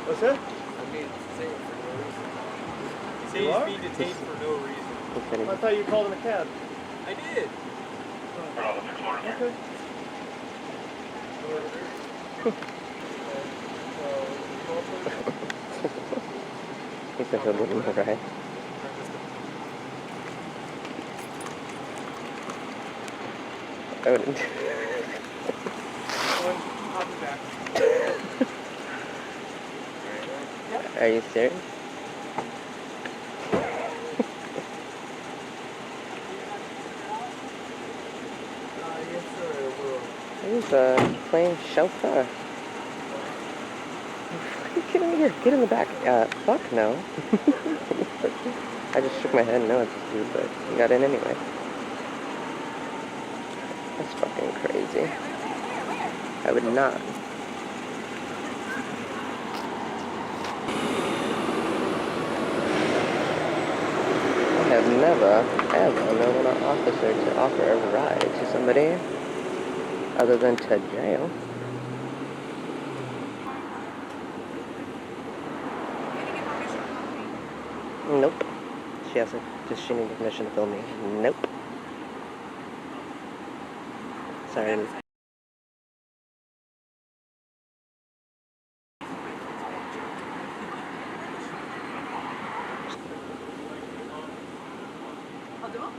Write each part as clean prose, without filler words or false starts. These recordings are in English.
What's that? I mean, say it for no reason. You say You he's are? being detained for no reason. I thought you called in a cab. I did. Okay. I think he'll give him a ride. I wouldn't. I'll be back. Are you serious? Yes, sir, I will. Here's a plain shell car. Get in here. Get in the back. Fuck no. I just shook my head no, it's just you, but you got in anyway. That's fucking crazy. I would not. I have never, ever known an officer to offer a ride to somebody other than to jail. Nope. She needed permission to film me. Nope. Sorry.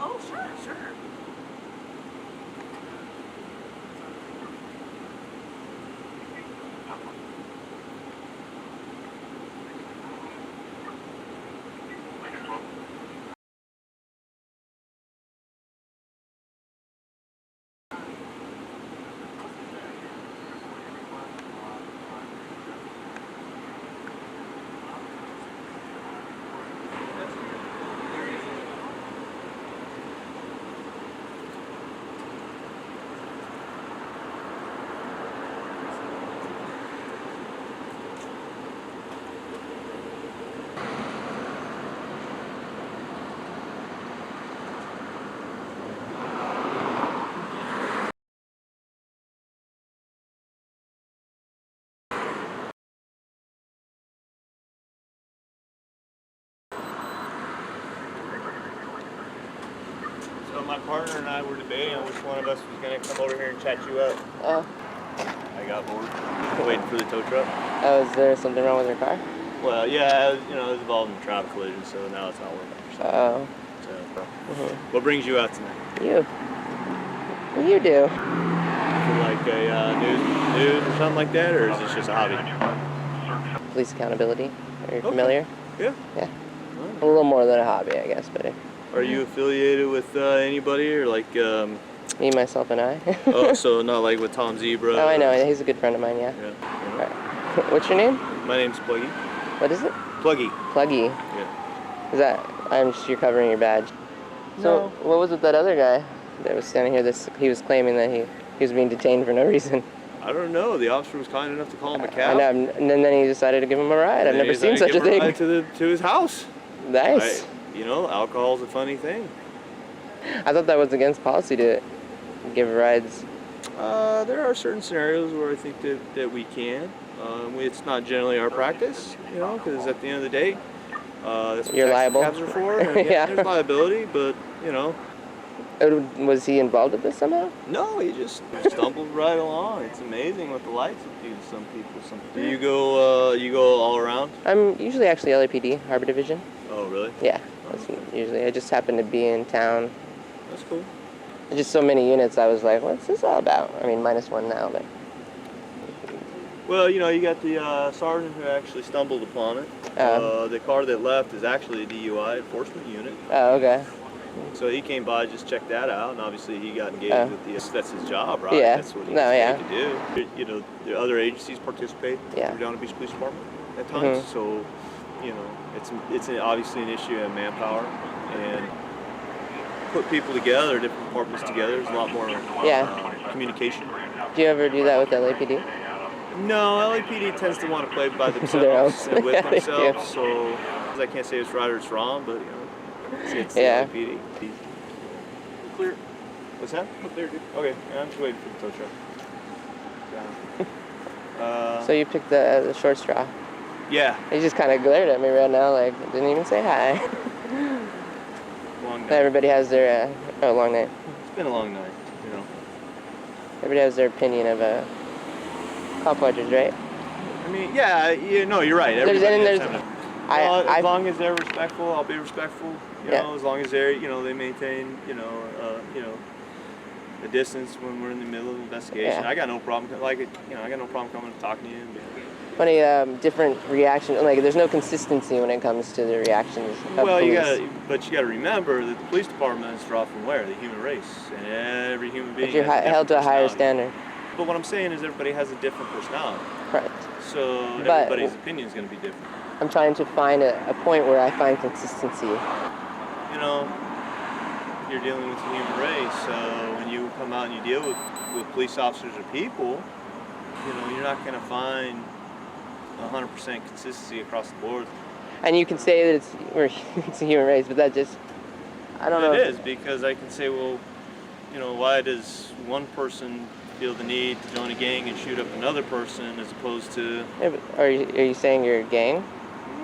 Oh, sure, sure. So my partner and I were debating on which one of us was going to come over here and chat you up. Oh. I got bored waiting for the tow truck. Oh, is there something wrong with your car? Well, yeah, it was involved in a traffic collision, so now it's not working. Oh. So, what brings you out tonight? You. What do you do? For like a news or something like that, or is this just a hobby? Police accountability. Are you familiar? Yeah. Yeah. A little more than a hobby, I guess, but... Are you affiliated with anybody, or like... Me, myself, and I. Oh, so not like with Tom Zebra? Oh, I know. He's a good friend of mine, yeah. Yeah. Right. What's your name? My name's Pluggy. What is it? Pluggy. Pluggy. Yeah. Is that... you're covering your badge. So, what was with that other guy that was standing here? He was claiming that he was being detained for no reason. I don't know. The officer was kind enough to call him a cab. I know, and then he decided to give him a ride. I've never seen such a thing. Ride to his house. Nice. Alcohol's a funny thing. I thought that was against policy to give rides. There are certain scenarios where I think that we can. It's not generally our practice, because at the end of the day, that's what you're liable. Cabs are for. And, yeah. There's liability, but Was he involved with this somehow? No, he just stumbled right along. It's amazing what the lights will do to some people. Do you go all around? I'm usually actually LAPD, Harbor Division. Oh, really? Yeah. That's usually. I just happen to be in town. That's cool. Just so many units, I was like, what's this all about? I mean, -1 now, but... Well, you got the sergeant who actually stumbled upon it. The car that left is actually a DUI enforcement unit. Oh, okay. So he came by, just checked that out, and obviously he got engaged with that's his job, right? Yeah. That's what he's paid to do. The other agencies participate. Yeah. Redondo Beach Police Department at times. So, it's obviously an issue of manpower, and put people together, different departments together. There's a lot more communication. Do you ever do that with LAPD? No, LAPD tends to want to play by themselves and with themselves. So I can't say it's right or it's wrong, but it's LAPD. Clear. What's that? Clear, dude. Okay, I'm just waiting for the tow truck. So you picked the short straw. Yeah. He just kind of glared at me right now, like, didn't even say hi. Long night. Everybody has their, long night. It's been a long night, you know. Everybody has their opinion of cop watchers, right? I mean, yeah, no, you're right. As long as they're respectful, I'll be respectful. You know, as long as they're, they maintain, the distance when we're in the middle of an investigation. Yeah. I got no problem. I got no problem coming and talking to you. Funny, different reaction. Like, there's no consistency when it comes to the reactions of police. you gotta remember that the police department is often aware, the human race, and every human being. But you're held to a higher standard. But what I'm saying is, everybody has a different personality. Right. So everybody's opinion is going to be different. I'm trying to find a point where I find consistency. You're dealing with the human race, so when you come out and you deal with police officers or people, you're not going to find 100% consistency across the board. And you can say that it's a human race, but that just, I don't know. It is, because I can say, well, why does one person feel the need to join a gang and shoot up another person as opposed to... Yeah, but are you saying you're a gang?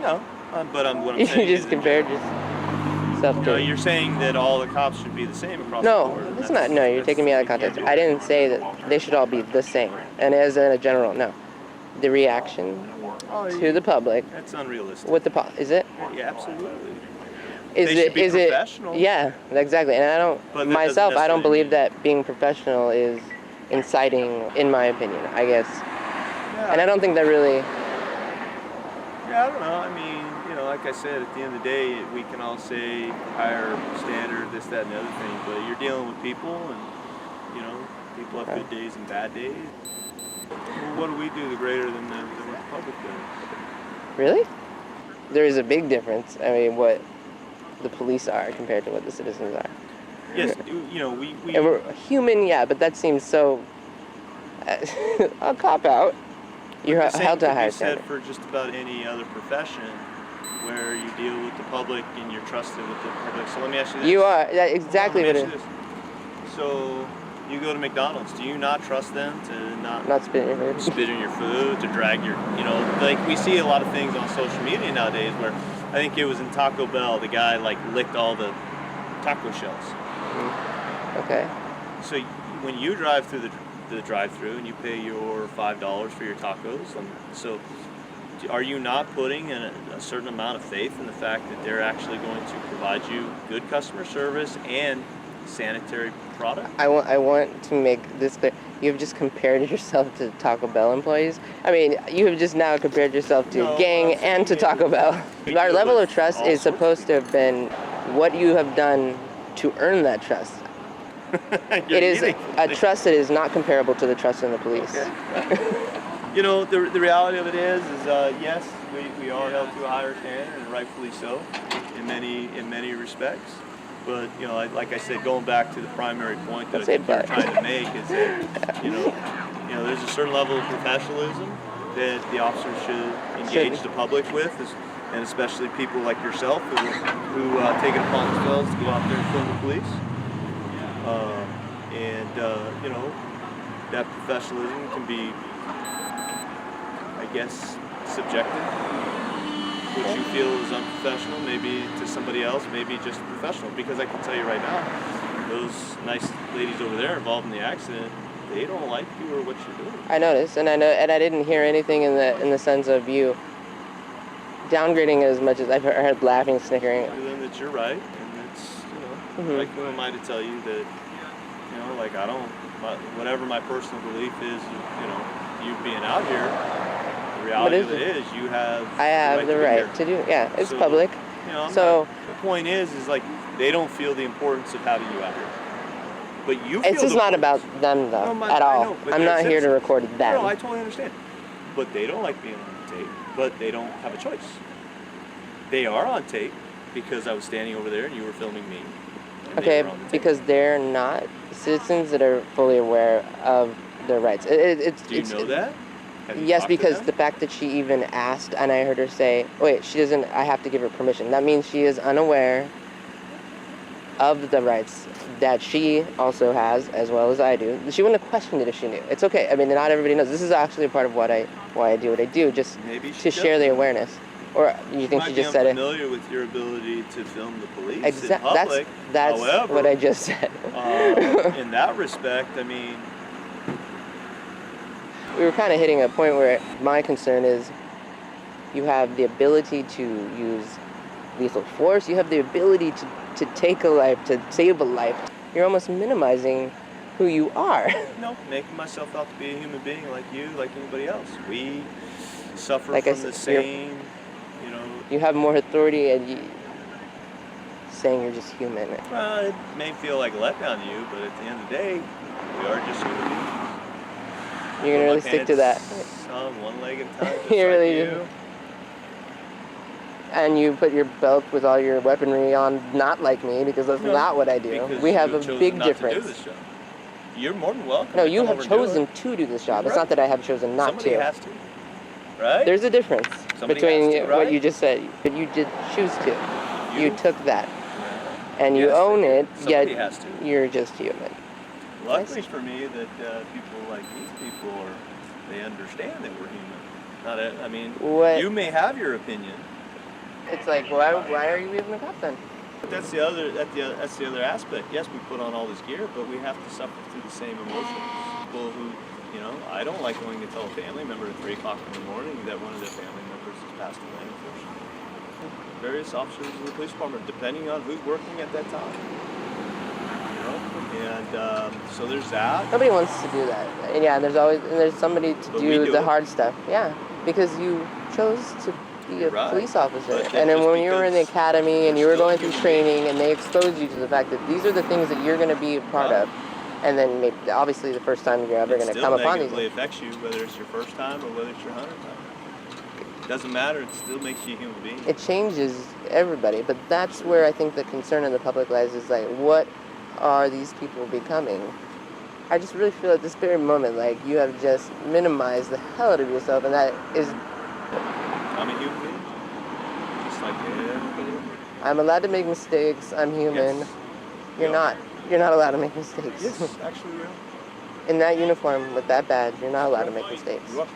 No, but what I'm saying you just compared yourself to... you're saying that all the cops should be the same across the board. No, it's not. No, you're taking me out of context. I didn't say that they should all be the same. And as in a general, no. The reaction to the public... That's unrealistic. Is it? Yeah, absolutely. Is it professional? Yeah, exactly. And I don't believe that being professional is inciting, in my opinion, I guess. Yeah. And I don't think that really... Yeah, I don't know. I mean, like I said, at the end of the day, we can all say higher standard, this, that, and the other thing, but you're dealing with people, and, people have good days and bad days. Well, what do we do greater than what the public does? Really? There is a big difference. I mean, what the police are compared to what the citizens are. Yes, We're human, yeah, but that seems so... a cop-out. You're held to a higher standard. The same could be said for just about any other profession where you deal with the public and you're trusted with the public. So let me ask you this. You are. That's exactly what it is. So you go to McDonald's. Do you not trust them to not spit in your food? Spit in your food, to drag your, like we see a lot of things on social media nowadays where I think it was in Taco Bell, the guy licked all the taco shells. Okay. So when you drive through the drive-through and you pay your $5 for your tacos, so are you not putting in a certain amount of faith in the fact that they're actually going to provide you good customer service and sanitary product? I want to make this clear. You have just compared yourself to Taco Bell employees. I mean, you have just now compared yourself to gang and to Taco Bell. Our level of trust is supposed to have been what you have done to earn that trust. It is a trust that is not comparable to the trust in the police. Okay. The reality of it is yes, we are held to a higher standard, and rightfully so, in many respects. But like I said, going back to the primary point that I think we're trying to make is that there's a certain level of professionalism that the officers should engage the public with, and especially people like yourself who take it upon themselves to go out there and film the police. That professionalism can be, I guess, subjective. What you feel is unprofessional, maybe to somebody else, maybe just professional. Because I can tell you right now, those nice ladies over there involved in the accident, they don't like you or what you're doing. I noticed, and I didn't hear anything in the sense of you downgrading as much as I've heard laughing, snickering. Other than that you're right, and it's like who am I to tell you that I don't. Whatever my personal belief is, you being out here, the reality of it is you have. I have the right to do. Yeah, it's public. The point is they don't feel the importance of having you out here, but you. It's just not about them though at all. I'm not here to record them. No, I totally understand, but they don't like being on tape. But they don't have a choice. They are on tape because I was standing over there and you were filming me. Okay, because they're not citizens that are fully aware of their rights. Do you know that? Yes, because the fact that she even asked, and I heard her say, wait, she doesn't, I have to give her permission. That means she is unaware of the rights that she also has, as well as I do. She wouldn't have questioned it if she knew. It's okay. I mean, not everybody knows. This is actually a part of why I do what I do, just Maybe to share the awareness. Or you think she just said it? Unfamiliar with your ability to film the police in public. That's However, what I just said. in that respect, I mean, we were kind of hitting a point where my concern is you have the ability to use lethal force. You have the ability to take a life, to save a life. You're almost minimizing who you are. no, making myself out to be a human being like you, like anybody else. We suffer Like from the same, you know. You have more authority, and saying you're just human. Well, it may feel like a letdown to you, but at the end of the day, we are just human beings. You're gonna really stick to that. On one leg at a time, just You like really you. do. And you put your belt with all your weaponry on, not like me, because that's not what I do. We have a big difference. To do this job. You're more than welcome. No, to you come have over and do chosen it. to do this job. You're It's not that I have chosen not Somebody to. has to, right? There's a difference between has to, right? what you just said, but you did choose to. You took that, Yeah. and you Yes, own it. Somebody Yet has to. you're just human. Luckily for me, that people like these people they understand that we're human. I mean, What? you may have your opinion. It's like, why are you even a cop then? But that's the other aspect. Yes, we put on all this gear, but we have to suffer through the same emotions. People who, you know, I don't like going to tell a family member at 3 o'clock in the morning that one of their family members has passed away, unfortunately. Various officers in the police department, depending on who's working at that time. You know, and so there's that. Nobody wants to do that. And yeah, there's somebody to But we do do the it. hard stuff. Yeah, because you chose to be a Right. police officer. But then And then just when you were in the because academy and you you're were going still through human training and they exposed you to the fact that these are the things that you're going to be a part Right. of, and then maybe, obviously the first time you're ever It going to still come upon these. negatively affects you, whether it's your first time or whether it's your 100th time. Doesn't matter. It still makes you a human being. It changes everybody, but that's where I think the concern in the public lies is like, what are these people becoming? I just really feel at this very moment like you have just minimized the hell out of yourself, and that is, I'm a human being, just like everybody else. I'm allowed to make mistakes, I'm human. Yes. You're Yeah. not. You're not allowed to make mistakes. Yes, actually, we are. In that uniform with that badge, you're not allowed to make mistakes. You're welcome.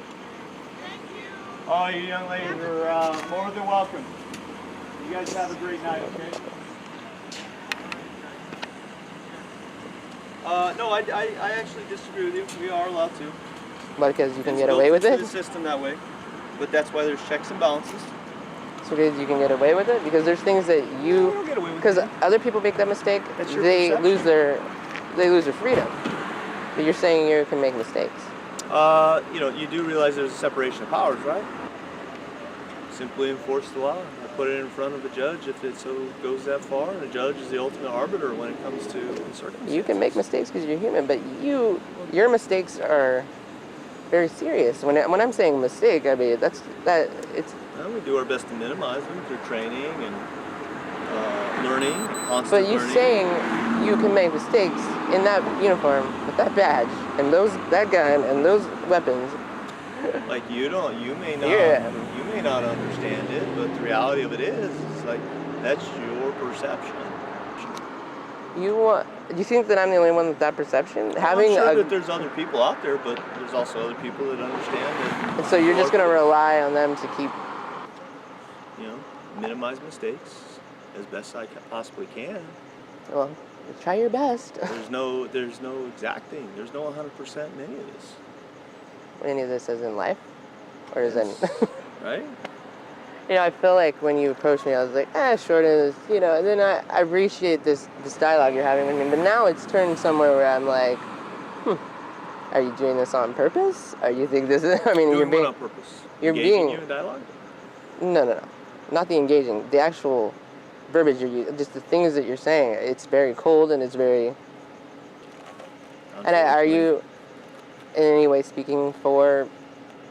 Oh, you young ladies are more than welcome. You guys have a great night, okay? No, I actually disagree with you. We are allowed to. Because you can It's get built away with into it? the system that way, but that's why there's checks and balances. So because you can get away with it? Because there's things that you, don't get away with because it. other people make that mistake, That's your they perception. lose their freedom. But you're saying you can make mistakes. You know, you do realize there's a separation of powers, right? Simply enforce the law. I put it in front of a judge if it so goes that far, and a judge is the ultimate arbiter when it comes to circumstances. You can make mistakes because you're human, but your mistakes are very serious. When I'm saying mistake, I mean it's. Well, we do our best to minimize them through training and learning, and constant But you learning. saying you can make mistakes in that uniform with that badge and that gun and those weapons. Like you may not, Yeah. you may not understand it, but the reality of it is like that's your perception. Do you think that I'm the only one with that perception? I'm sure that there's other people out there, but there's also other people that understand it. And so you're just going to rely on them to keep. You know, minimize mistakes as best I possibly can. Well, try your best. There's no exacting. There's no 100% in any of this. Any of this is in life, or is it? Right? You know, I feel like when you approached me, I was like, short is, you know, and then I appreciate this dialogue you're having with me, but now it's turned somewhere where I'm like, are you doing this on purpose? Or you think this is, I mean, Doing what on purpose? You're Engaging being, you in dialogue? No. Not the engaging, the actual verbiage you're using, just the things that you're saying. It's very cold and it's very, and are you in any way speaking for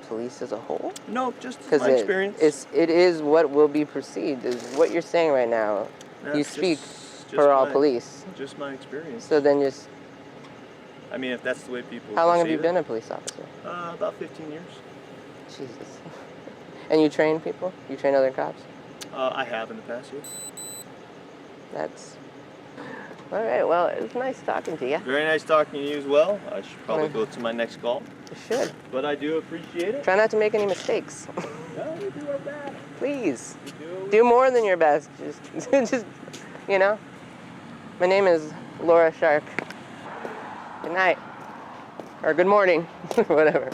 police as a whole? No, just Because my experience. it is what will be perceived, is what you're saying right now. No, You it's speak just for all my- police. Just my experience. So then just, I mean, if that's the way people how long have you perceive been a police officer? it. About 15 years. Jesus. And you train people? You train other cops? I have in the past, yes. That's, All right, well, it was nice talking to you. Very nice talking to you as well. I should probably go to my next call. You should. But I do appreciate it. Try not to make any mistakes. No, we do our best. Please. We do. Do more than your best. Just, you know. My name is Laura Shark. Good night. Or good morning. Whatever.